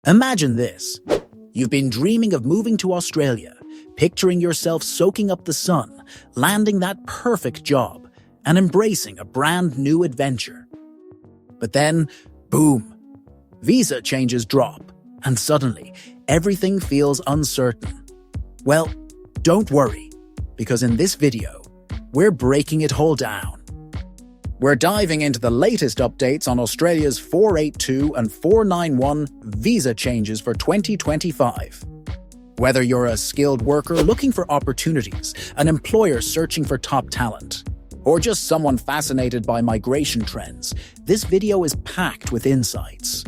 Imagine this. You've been dreaming of moving to Australia, picturing yourself soaking up the sun, landing that perfect job, and embracing a brand new adventure. But then, boom, visa changes drop, and suddenly, everything feels uncertain. Well, don't worry, because in this video, we're breaking it all down. We're diving into the latest updates on Australia's 482 and 491 visa changes for 2025. Whether you're a skilled worker looking for opportunities, an employer searching for top talent, or just someone fascinated by migration trends, this video is packed with insights.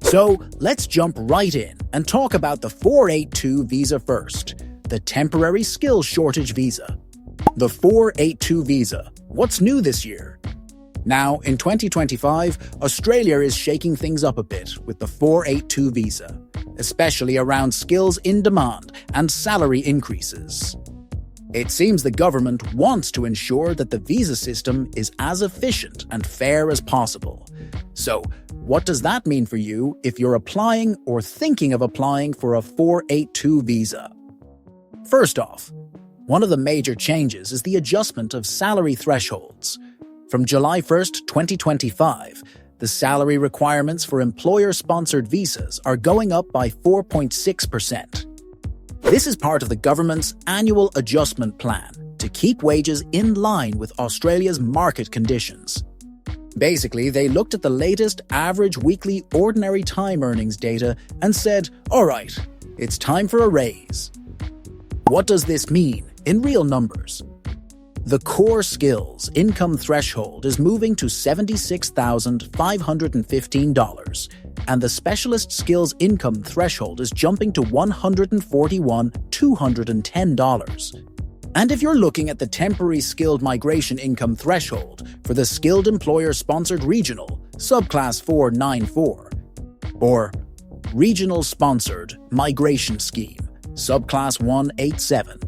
So let's jump right in and talk about the 482 visa first, the temporary skills shortage visa. The 482 visa, what's new this year? Now, in 2025, Australia is shaking things up a bit with the 482 visa, especially around skills in demand and salary increases. It seems the government wants to ensure that the visa system is as efficient and fair as possible. So, what does that mean for you if you're applying or thinking of applying for a 482 visa? First off, one of the major changes is the adjustment of salary thresholds. From July 1st, 2025, the salary requirements for employer-sponsored visas are going up by 4.6%. This is part of the government's annual adjustment plan to keep wages in line with Australia's market conditions. Basically, they looked at the latest average weekly ordinary time earnings data and said, all right, it's time for a raise. What does this mean in real numbers? The core skills income threshold is moving to $76,515, and the specialist skills income threshold is jumping to $141,210. And if you're looking at the temporary skilled migration income threshold for the skilled employer-sponsored regional subclass 494, or regional sponsored migration scheme subclass 187,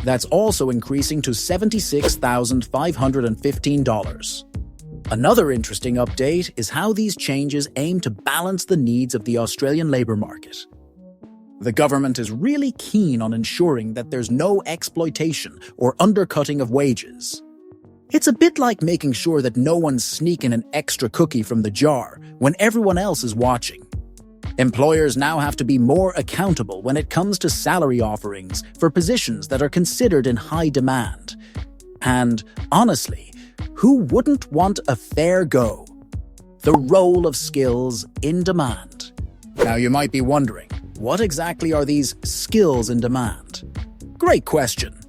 that's also increasing to $76,515. Another interesting update is how these changes aim to balance the needs of the Australian labour market. The government is really keen on ensuring that there's no exploitation or undercutting of wages. It's a bit like making sure that no one's sneaking an extra cookie from the jar when everyone else is watching. Employers now have to be more accountable when it comes to salary offerings for positions that are considered in high demand. And honestly, who wouldn't want a fair go? The role of skills in demand. Now you might be wondering, what exactly are these skills in demand? Great question.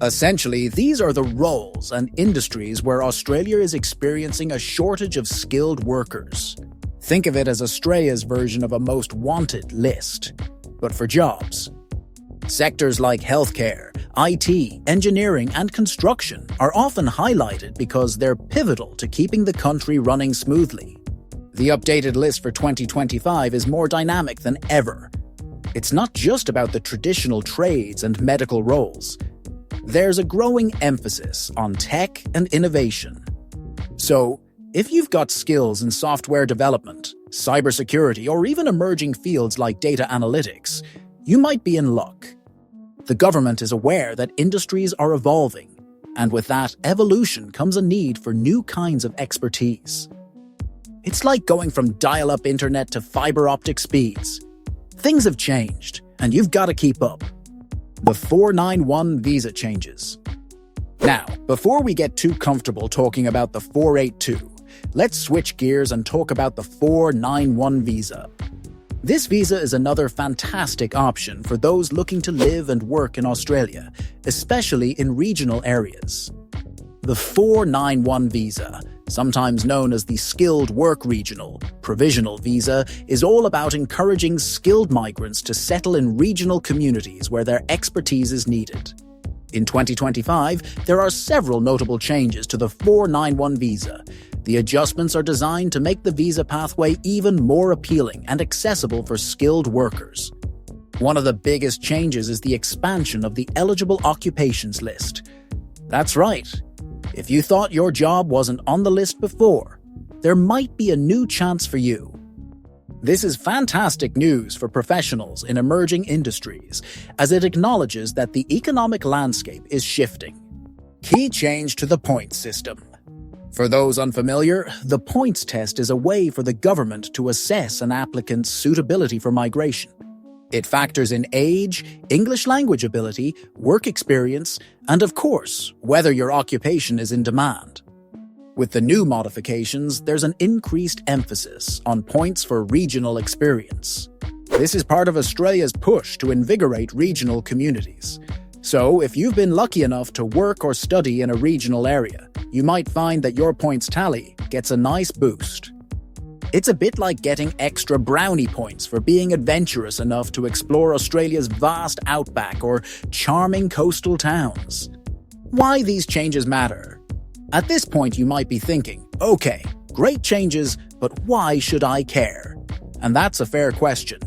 Essentially, these are the roles and industries where Australia is experiencing a shortage of skilled workers. Think of it as Australia's version of a most wanted list, but for jobs. Sectors like healthcare, IT, engineering, and construction are often highlighted because they're pivotal to keeping the country running smoothly. The updated list for 2025 is more dynamic than ever. It's not just about the traditional trades and medical roles. There's a growing emphasis on tech and innovation. So, if you've got skills in software development, cybersecurity, or even emerging fields like data analytics, you might be in luck. The government is aware that industries are evolving, and with that evolution comes a need for new kinds of expertise. It's like going from dial-up internet to fiber optic speeds. Things have changed, and you've got to keep up. The 491 visa changes. Now, before we get too comfortable talking about the 482, let's switch gears and talk about the 491 visa. This visa is another fantastic option for those looking to live and work in Australia, especially in regional areas. The 491 visa, sometimes known as the Skilled Work Regional Provisional Visa, is all about encouraging skilled migrants to settle in regional communities where their expertise is needed. In 2025, there are several notable changes to the 491 visa. The adjustments are designed to make the visa pathway even more appealing and accessible for skilled workers. One of the biggest changes is the expansion of the eligible occupations list. That's right. If you thought your job wasn't on the list before, there might be a new chance for you. This is fantastic news for professionals in emerging industries, as it acknowledges that the economic landscape is shifting. Key change to the points system. For those unfamiliar, the points test is a way for the government to assess an applicant's suitability for migration. It factors in age, English language ability, work experience, and of course, whether your occupation is in demand. With the new modifications, there's an increased emphasis on points for regional experience. This is part of Australia's push to invigorate regional communities. So, if you've been lucky enough to work or study in a regional area, you might find that your points tally gets a nice boost. It's a bit like getting extra brownie points for being adventurous enough to explore Australia's vast outback or charming coastal towns. Why these changes matter? At this point, you might be thinking, okay, great changes, but why should I care? And that's a fair question.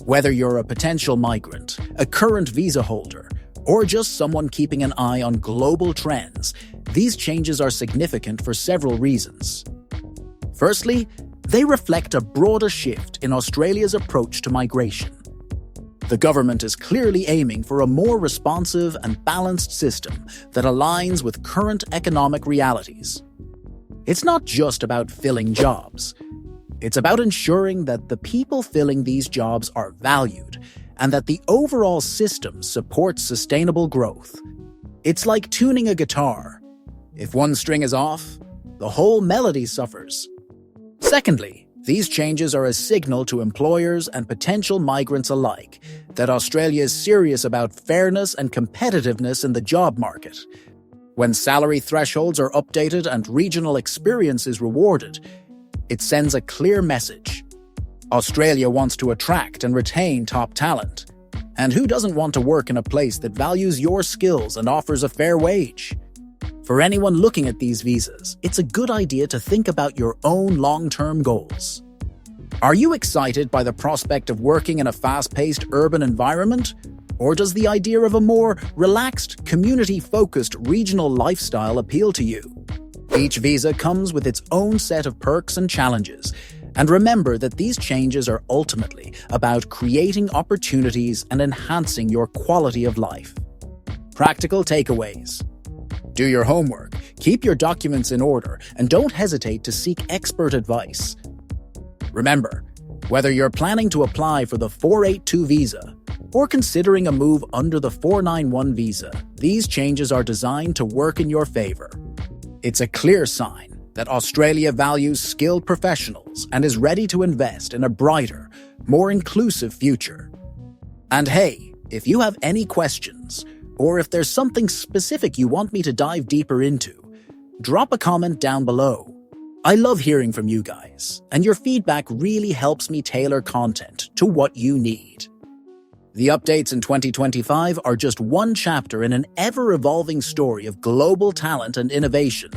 Whether you're a potential migrant, a current visa holder, or just someone keeping an eye on global trends, these changes are significant for several reasons. Firstly, they reflect a broader shift in Australia's approach to migration. The government is clearly aiming for a more responsive and balanced system that aligns with current economic realities. It's not just about filling jobs. It's about ensuring that the people filling these jobs are valued and that the overall system supports sustainable growth. It's like tuning a guitar. If one string is off, the whole melody suffers. Secondly, these changes are a signal to employers and potential migrants alike that Australia is serious about fairness and competitiveness in the job market. When salary thresholds are updated and regional experience is rewarded, it sends a clear message. Australia wants to attract and retain top talent. And who doesn't want to work in a place that values your skills and offers a fair wage? For anyone looking at these visas, it's a good idea to think about your own long-term goals. Are you excited by the prospect of working in a fast-paced urban environment? Or does the idea of a more relaxed, community-focused regional lifestyle appeal to you? Each visa comes with its own set of perks and challenges, and remember that these changes are ultimately about creating opportunities and enhancing your quality of life. Practical takeaways. Do your homework, keep your documents in order, and don't hesitate to seek expert advice. Remember, whether you're planning to apply for the 482 visa or considering a move under the 491 visa, these changes are designed to work in your favor. It's a clear sign that Australia values skilled professionals and is ready to invest in a brighter, more inclusive future. And hey, if you have any questions, or if there's something specific you want me to dive deeper into, drop a comment down below. I love hearing from you guys, and your feedback really helps me tailor content to what you need. The updates in 2025 are just one chapter in an ever-evolving story of global talent and innovation.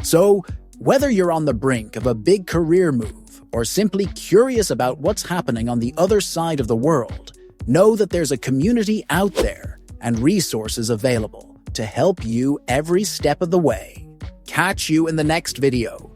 So, whether you're on the brink of a big career move or simply curious about what's happening on the other side of the world, know that there's a community out there and resources available to help you every step of the way. Catch you in the next video.